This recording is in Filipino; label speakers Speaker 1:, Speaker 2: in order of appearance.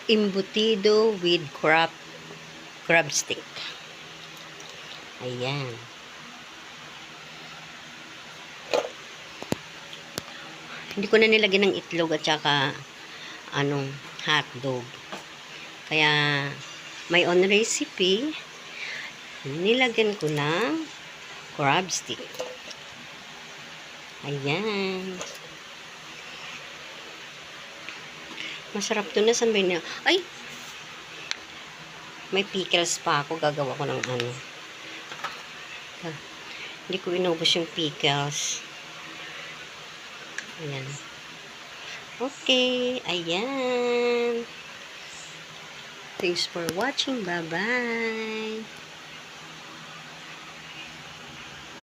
Speaker 1: embutido with crab stick. Ayan. Hindi ko na nilagyan ng itlog at saka hotdog. Kaya my own recipe, nilagyan ko ng crab stick. Ayan. Masarap to na sambay niya. Ay! May pickles pa ako. Gagawa ko ng Hindi ko inubos yung pickles. Ayan. Okay. Ayan. Thanks for watching. Bye-bye.